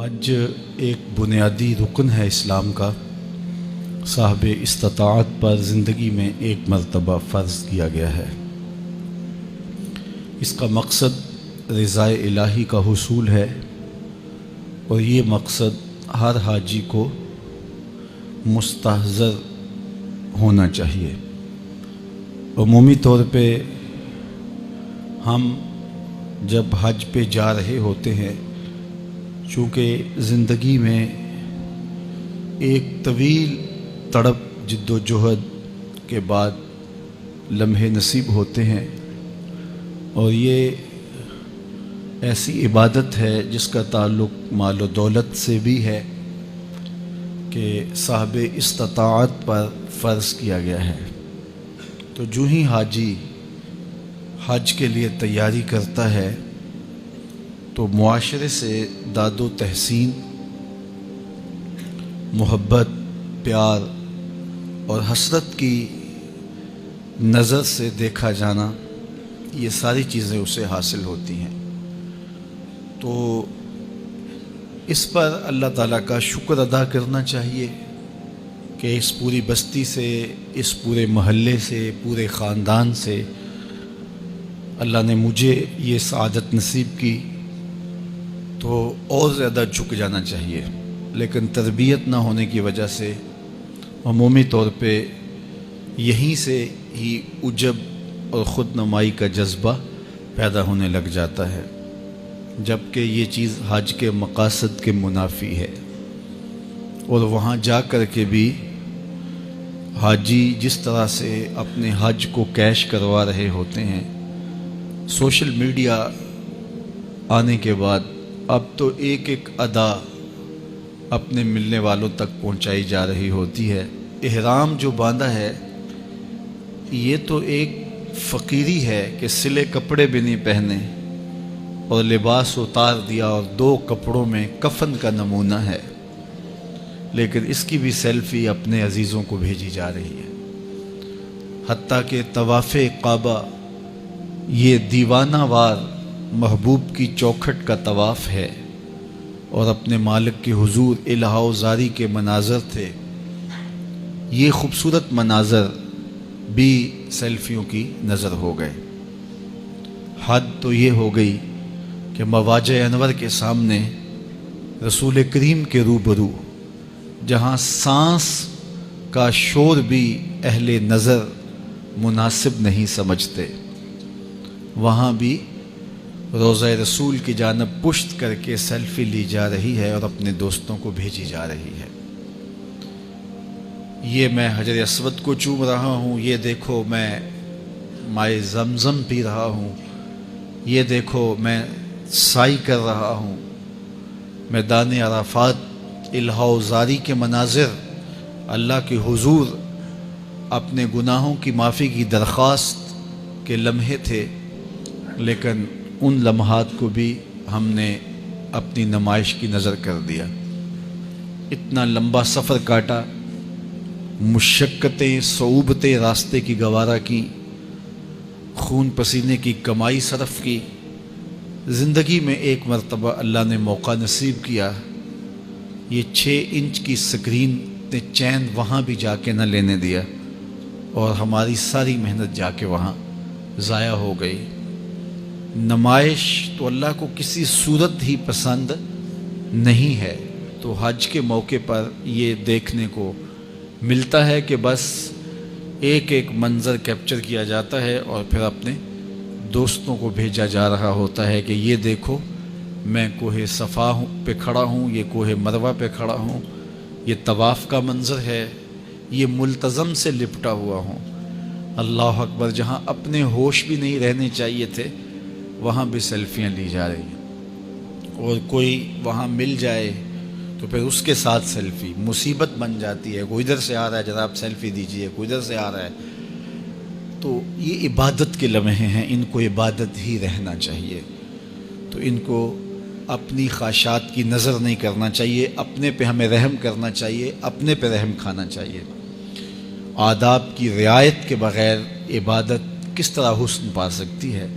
حج ایک بنیادی رکن ہے اسلام کا، صاحب استطاعت پر زندگی میں ایک مرتبہ فرض کیا گیا ہے۔ اس کا مقصد رضا الہی کا حصول ہے، اور یہ مقصد ہر حاجی کو مستحضر ہونا چاہیے۔ عمومی طور پہ ہم جب حج پہ جا رہے ہوتے ہیں، چونکہ زندگی میں ایک طویل تڑپ جد و جہد کے بعد لمحے نصیب ہوتے ہیں، اور یہ ایسی عبادت ہے جس کا تعلق مال و دولت سے بھی ہے کہ صاحب استطاعت پر فرض کیا گیا ہے۔ تو جو ہی حاجی حج کے لیے تیاری کرتا ہے تو معاشرے سے داد و تحسین، محبت، پیار اور حسرت کی نظر سے دیکھا جانا، یہ ساری چیزیں اسے حاصل ہوتی ہیں۔ تو اس پر اللہ تعالیٰ کا شکر ادا کرنا چاہیے کہ اس پوری بستی سے، اس پورے محلے سے، پورے خاندان سے اللہ نے مجھے یہ سعادت نصیب کی، تو اور زیادہ جھک جانا چاہیے۔ لیکن تربیت نہ ہونے کی وجہ سے عمومی طور پہ یہیں سے ہی عجب اور خود نمائی کا جذبہ پیدا ہونے لگ جاتا ہے، جبکہ یہ چیز حج کے مقاصد کے منافی ہے۔ اور وہاں جا کر کے بھی حاجی جس طرح سے اپنے حج کو کیش کروا رہے ہوتے ہیں، سوشل میڈیا آنے کے بعد اب تو ایک ایک ادا اپنے ملنے والوں تک پہنچائی جا رہی ہوتی ہے۔ احرام جو باندھا ہے، یہ تو ایک فقیری ہے کہ سلے کپڑے بھی نہیں پہنے اور لباس اتار دیا اور 2 کپڑوں میں کفن کا نمونہ ہے، لیکن اس کی بھی سیلفی اپنے عزیزوں کو بھیجی جا رہی ہے۔ حتیٰ کہ طواف کعبہ یہ دیوانہ وار محبوب کی چوکھٹ کا طواف ہے، اور اپنے مالک کے حضور الہا و زاری کے مناظر تھے۔ یہ خوبصورت مناظر بھی سیلفیوں کی نظر ہو گئے۔ حد تو یہ ہو گئی کہ مواجہ انور کے سامنے رسول کریم کے روبرو، جہاں سانس کا شور بھی اہل نظر مناسب نہیں سمجھتے، وہاں بھی روضہ رسول کی جانب پشت کر کے سیلفی لی جا رہی ہے اور اپنے دوستوں کو بھیجی جا رہی ہے۔ یہ میں حجر اسود کو چوم رہا ہوں، یہ دیکھو میں مائے زمزم پی رہا ہوں، یہ دیکھو میں سائی کر رہا ہوں۔ میدان عرفات الہا و زاری کے مناظر، اللہ کے حضور اپنے گناہوں کی معافی کی درخواست کے لمحے تھے، لیکن ان لمحات کو بھی ہم نے اپنی نمائش کی نظر کر دیا۔ اتنا لمبا سفر کاٹا، مشقتیں، صعوبتیں راستے کی گوارا کی، خون پسینے کی کمائی صرف کی۔ زندگی میں ایک مرتبہ اللہ نے موقع نصیب کیا، یہ 6 انچ کی سکرین نے چین وہاں بھی جا کے نہ لینے دیا، اور ہماری ساری محنت جا کے وہاں ضائع ہو گئی۔ نمائش تو اللہ کو کسی صورت ہی پسند نہیں ہے، تو حج کے موقع پر یہ دیکھنے کو ملتا ہے کہ بس ایک ایک منظر کیپچر کیا جاتا ہے، اور پھر اپنے دوستوں کو بھیجا جا رہا ہوتا ہے کہ یہ دیکھو میں کوہ صفا پہ کھڑا ہوں، یہ کوہ مروہ پہ کھڑا ہوں، یہ طواف کا منظر ہے، یہ ملتزم سے لپٹا ہوا ہوں۔ اللہ اکبر! جہاں اپنے ہوش بھی نہیں رہنے چاہیے تھے، وہاں بھی سیلفیاں لی جا رہی ہیں، اور کوئی وہاں مل جائے تو پھر اس کے ساتھ سیلفی مصیبت بن جاتی ہے۔ کوئی ادھر سے آ رہا ہے، جناب سیلفی دیجئے، کوئی ادھر سے آ رہا ہے۔ تو یہ عبادت کے لمحے ہیں، ان کو عبادت ہی رہنا چاہیے، تو ان کو اپنی خواہشات کی نظر نہیں کرنا چاہیے، اپنے پہ ہمیں رحم کرنا چاہیے، اپنے پہ رحم کھانا چاہیے۔ آداب کی رعایت کے بغیر عبادت کس طرح حسن پا سکتی ہے؟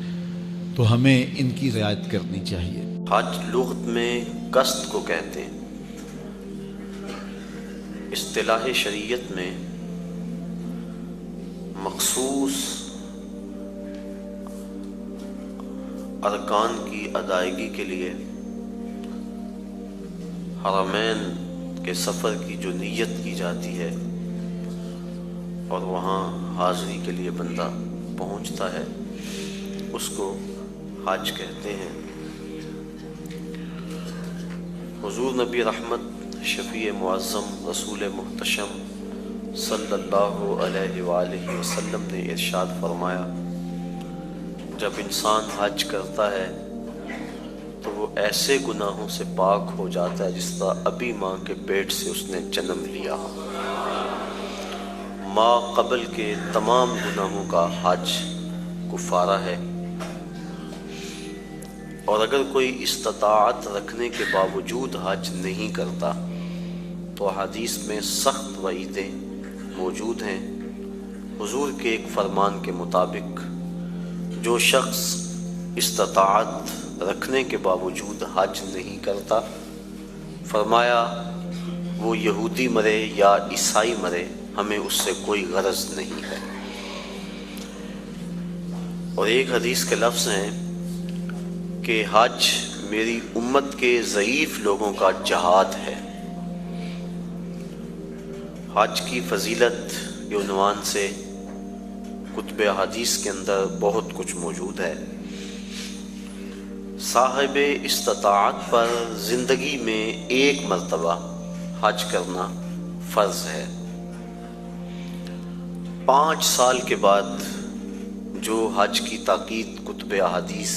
تو ہمیں ان کی رعایت کرنی چاہیے۔ حج لغت میں قصد کو کہتے ہیں۔ اصطلاح شریعت میں مخصوص ارکان کی ادائیگی کے لیے حرمین کے سفر کی جو نیت کی جاتی ہے اور وہاں حاضری کے لیے بندہ پہنچتا ہے اس کو حج کہتے ہیں۔ حضور نبی رحمت شفیع معظم رسول محتشم صلی اللہ علیہ وآلہ وسلم نے ارشاد فرمایا، جب انسان حج کرتا ہے تو وہ ایسے گناہوں سے پاک ہو جاتا ہے جس طرح ابھی ماں کے پیٹ سے اس نے جنم لیا ہو۔ ماں قبل کے تمام گناہوں کا حج کفارہ ہے، اور اگر کوئی استطاعت رکھنے کے باوجود حج نہیں کرتا تو حدیث میں سخت وعیدیں موجود ہیں۔ حضور کے ایک فرمان کے مطابق جو شخص استطاعت رکھنے کے باوجود حج نہیں کرتا، فرمایا وہ یہودی مرے یا عیسائی مرے، ہمیں اس سے کوئی غرض نہیں ہے۔ اور ایک حدیث کے لفظ ہیں کہ حج میری امت کے ضعیف لوگوں کا جہاد ہے۔ حج کی فضیلت کے عنوان سے کتب حدیث کے اندر بہت کچھ موجود ہے۔ صاحب استطاعت پر زندگی میں ایک مرتبہ حج کرنا فرض ہے۔ 5 سال کے بعد جو حج کی تاکید کتب احادیث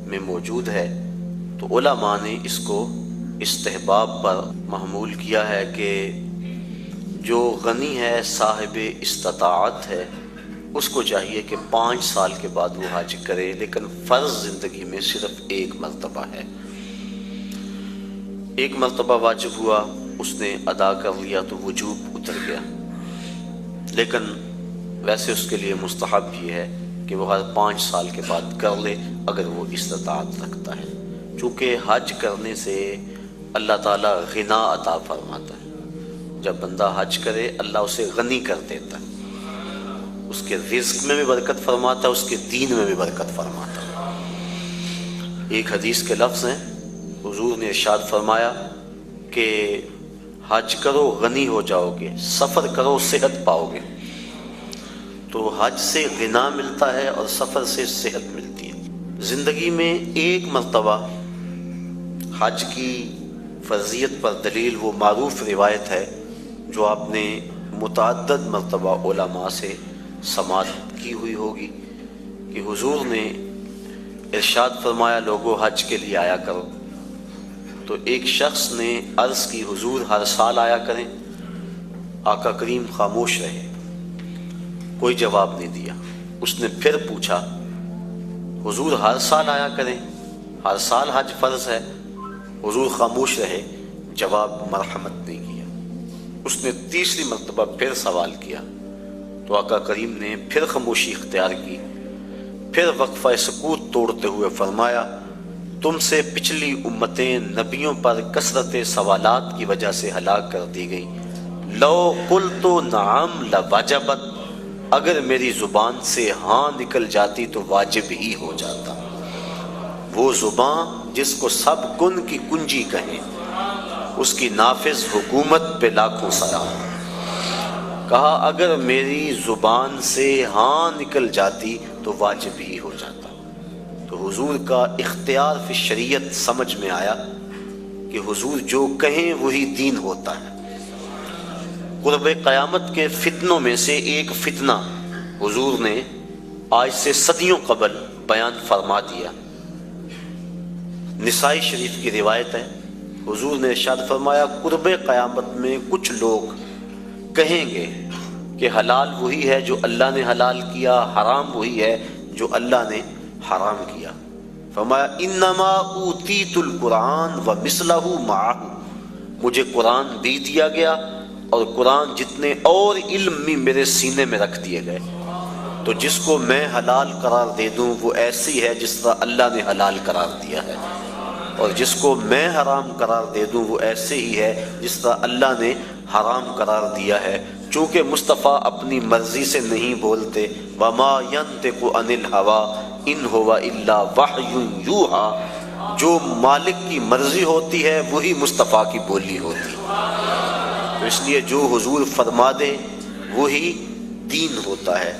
میں موجود ہے تو علماء نے اس کو استحباب پر محمول کیا ہے کہ جو غنی ہے، صاحب استطاعت ہے، اس کو چاہیے کہ 5 سال کے بعد وہ حج کرے، لیکن فرض زندگی میں صرف ایک مرتبہ ہے۔ ایک مرتبہ واجب ہوا، اس نے ادا کر لیا تو وجوب اتر گیا، لیکن ویسے اس کے لیے مستحب یہ ہے کہ وہ ہر 5 سال کے بعد کر لے اگر وہ استطاعت رکھتا ہے، چونکہ حج کرنے سے اللہ تعالیٰ غنا عطا فرماتا ہے۔ جب بندہ حج کرے اللہ اسے غنی کر دیتا ہے، اس کے رزق میں بھی برکت فرماتا ہے، اس کے دین میں بھی برکت فرماتا ہے۔ ایک حدیث کے لفظ ہیں، حضور نے ارشاد فرمایا کہ حج کرو غنی ہو جاؤ گے، سفر کرو صحت پاؤ گے۔ تو حج سے غنا ملتا ہے اور سفر سے صحت ملتی ہے۔ زندگی میں ایک مرتبہ حج کی فرضیت پر دلیل وہ معروف روایت ہے جو آپ نے متعدد مرتبہ علماء سے سماعت کی ہوئی ہوگی کہ حضور نے ارشاد فرمایا، لوگوں حج کے لیے آیا کرو۔ تو ایک شخص نے عرض کی، حضور ہر سال آیا کریں۔ آقا کریم خاموش رہے، کوئی جواب نہیں دیا۔ اس نے پھر پوچھا، حضور ہر سال آیا کریں، ہر سال حج فرض ہے۔ حضور خاموش رہے، جواب مرحمت نہیں کیا۔ اس نے تیسری مرتبہ پھر سوال کیا تو آقا کریم نے پھر خاموشی اختیار کی، پھر وقفہ سکوت توڑتے ہوئے فرمایا، تم سے پچھلی امتیں نبیوں پر کثرت سوالات کی وجہ سے ہلاک کر دی گئیں۔ لو قلت نعم لوجبت، اگر میری زبان سے ہاں نکل جاتی تو واجب ہی ہو جاتا۔ وہ زبان جس کو سب کن کی کنجی کہیں، اس کی نافذ حکومت پہ لاکھوں سلام۔ کہا اگر میری زبان سے ہاں نکل جاتی تو واجب ہی ہو جاتا۔ تو حضور کا اختیار فی شریعت سمجھ میں آیا کہ حضور جو کہیں وہی دین ہوتا ہے۔ قرب قیامت کے فتنوں میں سے ایک فتنہ حضور نے آج سے صدیوں قبل بیان فرما دیا۔ نسائی شریف کی روایت ہے، حضور نے ارشاد فرمایا، قرب قیامت میں کچھ لوگ کہیں گے کہ حلال وہی ہے جو اللہ نے حلال کیا، حرام وہی ہے جو اللہ نے حرام کیا۔ فرمایا انما اوتیت القرآن ومثلہ معہ، مجھے قرآن بھی دیا گیا اور قرآن جتنے اور علم بھی میرے سینے میں رکھ دیے گئے، تو جس کو میں حلال قرار دے دوں وہ ایسی ہے جس طرح اللہ نے حلال قرار دیا ہے۔ اور جس کو میں حرام قرار دے دوں وہ ایسے ہی ہے جس طرح اللہ نے حرام قرار دیا ہے۔ چونکہ مصطفیٰ اپنی مرضی سے نہیں بولتے، وما ينطق عن الهوى ان هو الا وحی یوحی، جو مالک کی مرضی ہوتی ہے وہی مصطفیٰ کی بولی ہوتی ہے، تو اس لیے جو حضور فرما دے وہی دین ہوتا ہے۔